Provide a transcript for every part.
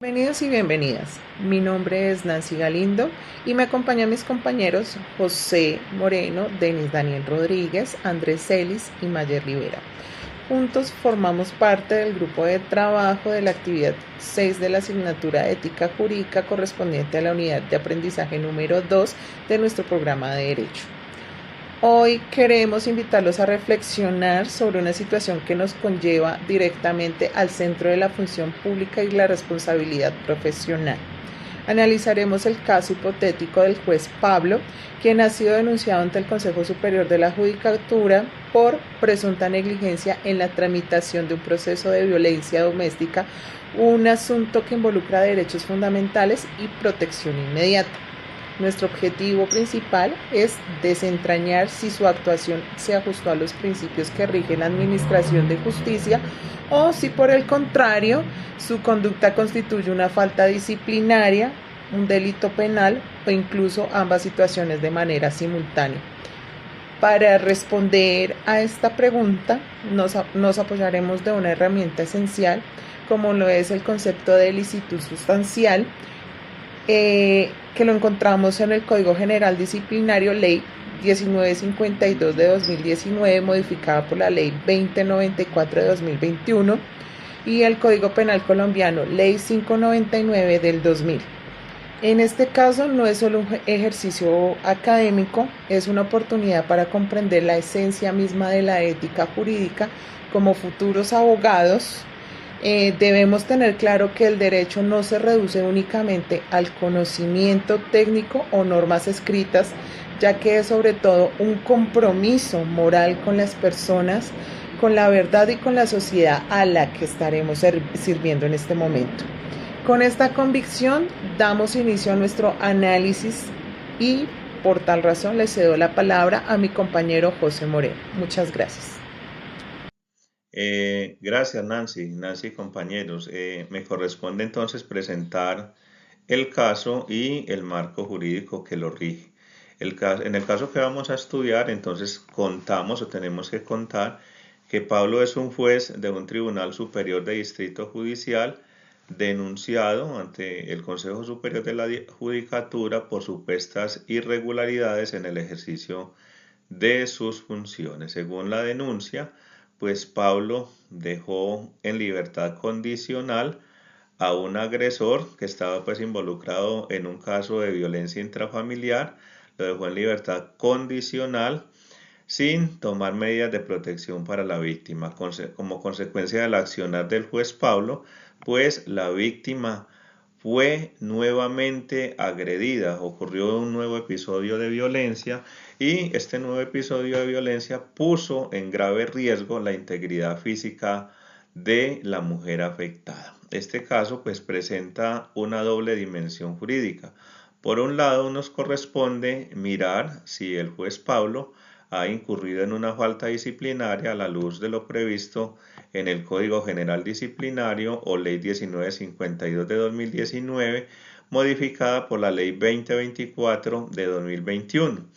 Bienvenidos y bienvenidas. Mi nombre es Nancy Galindo y me acompañan mis compañeros José Moreno, Denis Daniel Rodríguez, Andrés Celis y Mayer Rivera. Juntos formamos parte del grupo de trabajo de la actividad 6 de la asignatura Ética Jurídica correspondiente a la unidad de aprendizaje número 2 de nuestro programa de Derecho. Hoy queremos invitarlos a reflexionar sobre una situación que nos conlleva directamente al centro de la función pública y la responsabilidad profesional. Analizaremos el caso hipotético del juez Pablo, quien ha sido denunciado ante el Consejo Superior de la Judicatura por presunta negligencia en la tramitación de un proceso de violencia doméstica, un asunto que involucra derechos fundamentales y protección inmediata. Nuestro objetivo principal es desentrañar si su actuación se ajustó a los principios que rigen la administración de justicia o si por el contrario su conducta constituye una falta disciplinaria, un delito penal o incluso ambas situaciones de manera simultánea. Para responder a esta pregunta nos apoyaremos de una herramienta esencial como lo es el concepto de licitud sustancial, que lo encontramos en el Código General Disciplinario, Ley 1952 de 2019, modificada por la Ley 2094 de 2021, y el Código Penal Colombiano, Ley 599 del 2000. En este caso no es solo un ejercicio académico, es una oportunidad para comprender la esencia misma de la ética jurídica. Como futuros abogados, debemos tener claro que el derecho no se reduce únicamente al conocimiento técnico o normas escritas, ya que es sobre todo un compromiso moral con las personas, con la verdad y con la sociedad a la que estaremos sirviendo en este momento. Con esta convicción damos inicio a nuestro análisis y por tal razón le cedo la palabra a mi compañero José Moreno. Muchas gracias. Gracias, Nancy, compañeros. Me corresponde entonces presentar el caso y el marco jurídico que lo rige. En el caso que vamos a estudiar, entonces contamos o tenemos que contar que Pablo es un juez de un Tribunal Superior de Distrito Judicial denunciado ante el Consejo Superior de la Judicatura por supuestas irregularidades en el ejercicio de sus funciones. Según la denuncia, pues Pablo dejó en libertad condicional a un agresor que estaba pues involucrado en un caso de violencia intrafamiliar, lo dejó en libertad condicional sin tomar medidas de protección para la víctima. Como consecuencia del accionar del juez Pablo, pues la víctima fue nuevamente agredida, ocurrió un nuevo episodio de violencia y este nuevo episodio de violencia puso en grave riesgo la integridad física de la mujer afectada. Este caso pues presenta una doble dimensión jurídica. Por un lado nos corresponde mirar si el juez Pablo ha incurrido en una falta disciplinaria a la luz de lo previsto en el Código General Disciplinario o Ley 1952 de 2019, modificada por la Ley 2024 de 2021.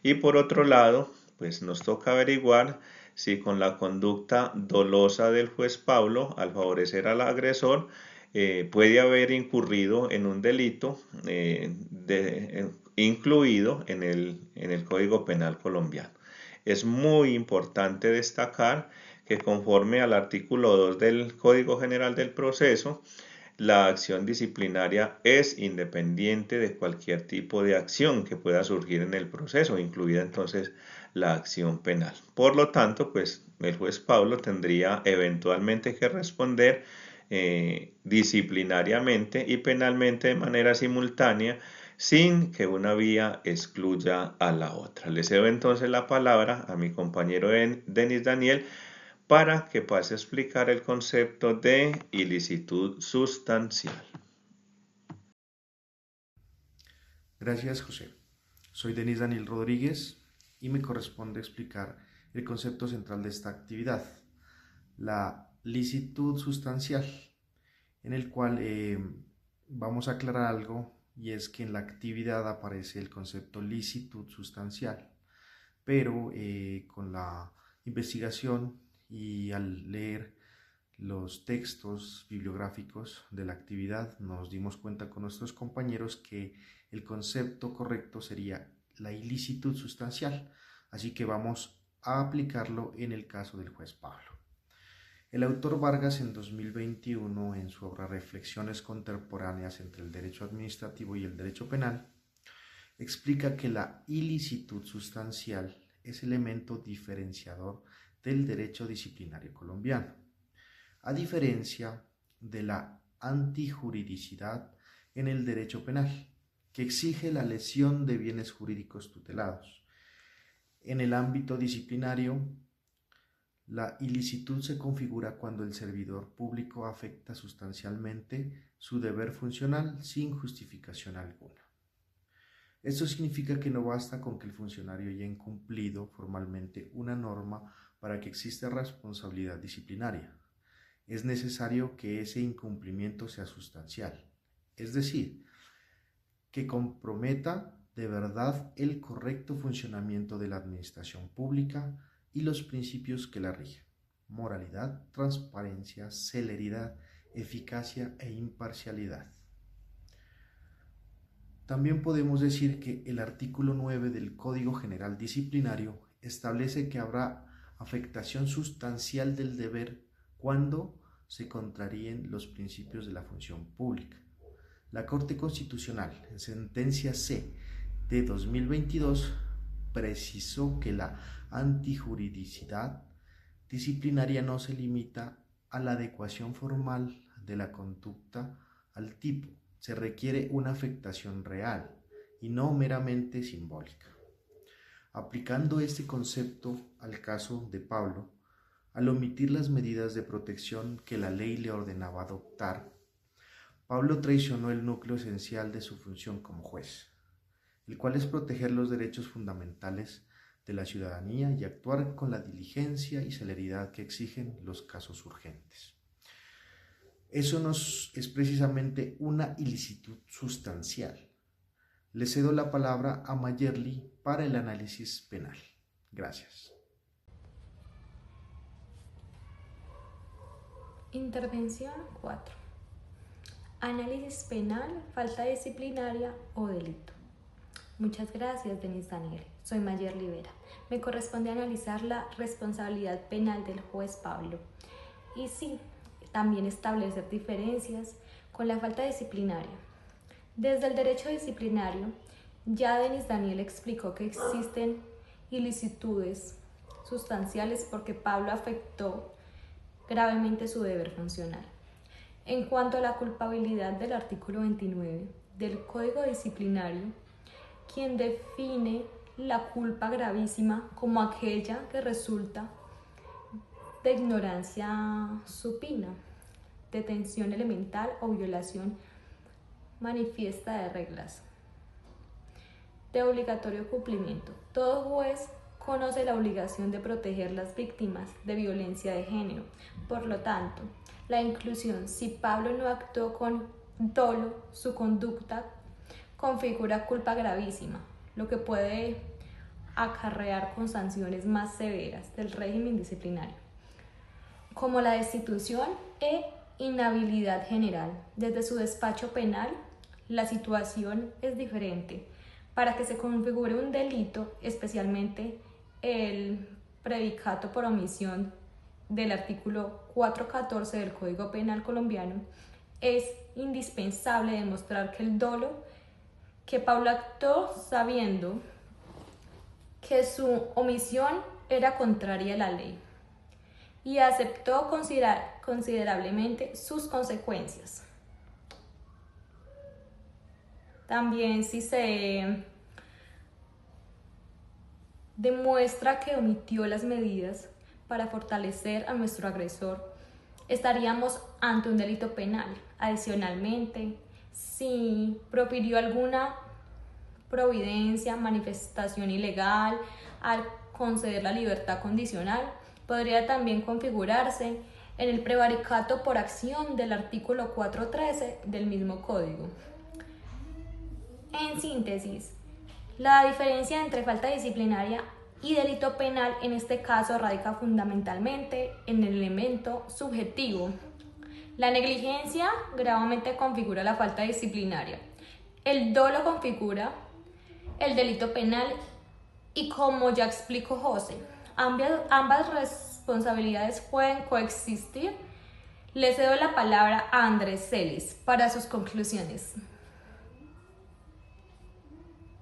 Y por otro lado, pues nos toca averiguar si con la conducta dolosa del juez Pablo al favorecer al agresor puede haber incurrido en un delito incluido en el Código Penal colombiano. Es muy importante destacar que conforme al artículo 2 del Código General del Proceso, la acción disciplinaria es independiente de cualquier tipo de acción que pueda surgir en el proceso, incluida entonces la acción penal. Por lo tanto, pues el juez Pablo tendría eventualmente que responder disciplinariamente y penalmente de manera simultánea sin que una vía excluya a la otra. Le cedo entonces la palabra a mi compañero Denis Daniel para que pase a explicar el concepto de ilicitud sustancial. Gracias, José. Soy Denis Daniel Rodríguez y me corresponde explicar el concepto central de esta actividad, la licitud sustancial, en el cual vamos a aclarar algo, y es que en la actividad aparece el concepto licitud sustancial, pero con la investigación y al leer los textos bibliográficos de la actividad, nos dimos cuenta con nuestros compañeros que el concepto correcto sería la ilicitud sustancial, así que vamos a aplicarlo en el caso del juez Pablo. El autor Vargas en 2021, en su obra Reflexiones contemporáneas entre el derecho administrativo y el derecho penal, explica que la ilicitud sustancial es elemento diferenciador del derecho disciplinario colombiano, a diferencia de la antijuridicidad en el derecho penal, que exige la lesión de bienes jurídicos tutelados. En el ámbito disciplinario, la ilicitud se configura cuando el servidor público afecta sustancialmente su deber funcional sin justificación alguna. Esto significa que no basta con que el funcionario haya incumplido formalmente una norma para que exista responsabilidad disciplinaria. Es necesario que ese incumplimiento sea sustancial, es decir, que comprometa de verdad el correcto funcionamiento de la administración pública y los principios que la rigen: moralidad, transparencia, celeridad, eficacia e imparcialidad. También podemos decir que el artículo 9 del Código General Disciplinario establece que habrá afectación sustancial del deber cuando se contraríen los principios de la función pública. La Corte Constitucional, en sentencia C de 2022, precisó que la antijuridicidad disciplinaria no se limita a la adecuación formal de la conducta al tipo. Se requiere una afectación real y no meramente simbólica. Aplicando este concepto al caso de Pablo, al omitir las medidas de protección que la ley le ordenaba adoptar, Pablo traicionó el núcleo esencial de su función como juez, el cual es proteger los derechos fundamentales de la ciudadanía y actuar con la diligencia y celeridad que exigen los casos urgentes. Eso es precisamente una ilicitud sustancial. Le cedo la palabra a Mayerly para el análisis penal. Gracias. Intervención 4. Análisis penal, falta disciplinaria o delito. Muchas gracias, Denis Daniel. Soy Mayerly Vera. Me corresponde analizar la responsabilidad penal del juez Pablo. Y sí, también establecer diferencias con la falta disciplinaria. Desde el derecho disciplinario, ya Denis Daniel explicó que existen ilicitudes sustanciales porque Pablo afectó gravemente su deber funcional. En cuanto a la culpabilidad del artículo 29 del Código Disciplinario, quien define la culpa gravísima como aquella que resulta de ignorancia supina, detención elemental o violación manifiesta de reglas de obligatorio cumplimiento. Todo juez conoce la obligación de proteger las víctimas de violencia de género. Por lo tanto, la inclusión, si Pablo no actuó con dolo, su conducta configura culpa gravísima, lo que puede acarrear con sanciones más severas del régimen disciplinario, como la destitución e inhabilidad general. Desde su despacho penal, la situación es diferente. Para que se configure un delito, especialmente el predicato por omisión del artículo 414 del Código Penal colombiano, es indispensable demostrar que el dolo que Pablo actuó sabiendo que su omisión era contraria a la ley y aceptó considerablemente sus consecuencias. También, si se demuestra que omitió las medidas para fortalecer a nuestro agresor, estaríamos ante un delito penal. Adicionalmente, si profirió alguna providencia, manifestación ilegal al conceder la libertad condicional, podría también configurarse en el prevaricato por acción del artículo 413 del mismo código. En síntesis, la diferencia entre falta disciplinaria y delito penal en este caso radica fundamentalmente en el elemento subjetivo. La negligencia gravemente configura la falta disciplinaria. El dolo configura el delito penal y, como ya explicó José, ambas responsabilidades pueden coexistir. Le cedo la palabra a Andrés Celis para sus conclusiones.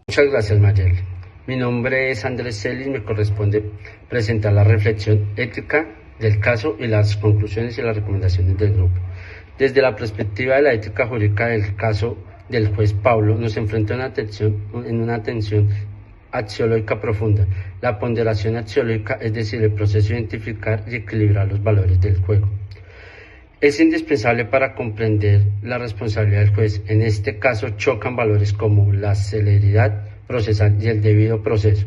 Muchas gracias, Mayerly. Mi nombre es Andrés Celis y me corresponde presentar la reflexión ética del caso y las conclusiones y las recomendaciones del grupo. Desde la perspectiva de la ética jurídica del caso del juez Pablo, nos enfrenta en una tensión axiológica profunda. La ponderación axiológica, es decir, el proceso de identificar y equilibrar los valores del juego. Es indispensable para comprender la responsabilidad del juez. En este caso chocan valores como la celeridad procesal y el debido proceso,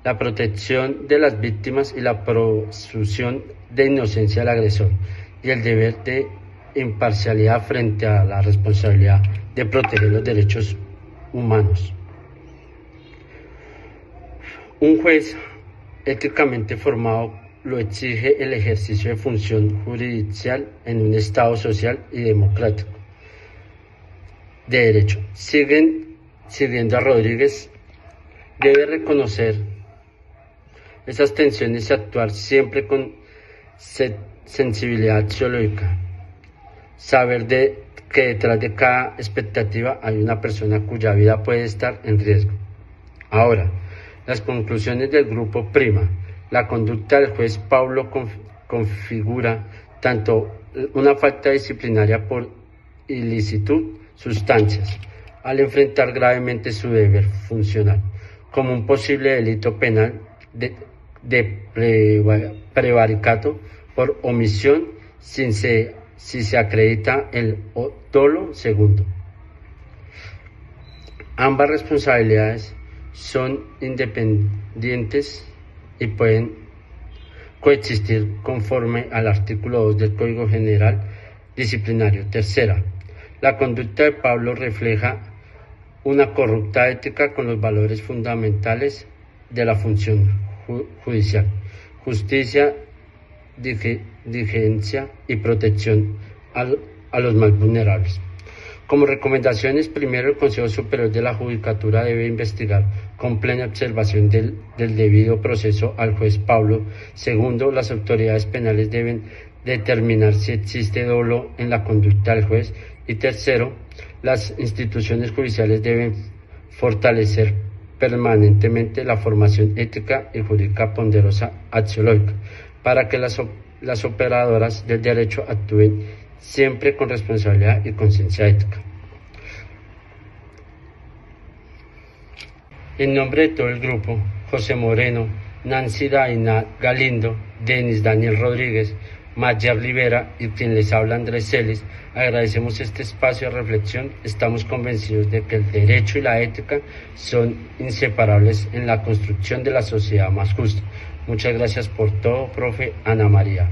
la protección de las víctimas y la presunción de inocencia del agresor, y el deber de imparcialidad frente a la responsabilidad de proteger los derechos humanos. Un juez éticamente formado lo exige el ejercicio de función jurisdiccional en un Estado social y democrático de derecho. Siguiendo a Rodríguez, debe reconocer esas tensiones y actuar siempre con sensibilidad axiológica. Saber que detrás de cada expectativa hay una persona cuya vida puede estar en riesgo. Ahora, las conclusiones del grupo prima. La conducta del juez Pablo configura tanto una falta disciplinaria por ilicitud, sustancias, al enfrentar gravemente su deber funcional, como un posible delito penal de prevaricato por omisión si se acredita el dolo segundo. Ambas responsabilidades son independientes y pueden coexistir conforme al artículo 2 del Código General Disciplinario. Tercera, la conducta de Pablo refleja una corrupta ética con los valores fundamentales de la función judicial: justicia, diligencia y protección a los más vulnerables. Como recomendaciones, primero, el Consejo Superior de la Judicatura debe investigar con plena observación del debido proceso al juez Pablo. Segundo, las autoridades penales deben determinar si existe dolo en la conducta del juez. Y tercero, las instituciones judiciales deben fortalecer permanentemente la formación ética y jurídica ponderosa axiológica para que las operadoras del derecho actúen siempre con responsabilidad y conciencia ética. En nombre de todo el grupo, José Moreno, Nancy Daina Galindo, Denis Daniel Rodríguez, Mayerly Vera y quien les habla, Andrés Celis, agradecemos este espacio de reflexión. Estamos convencidos de que el derecho y la ética son inseparables en la construcción de la sociedad más justa. Muchas gracias por todo, profe Ana María.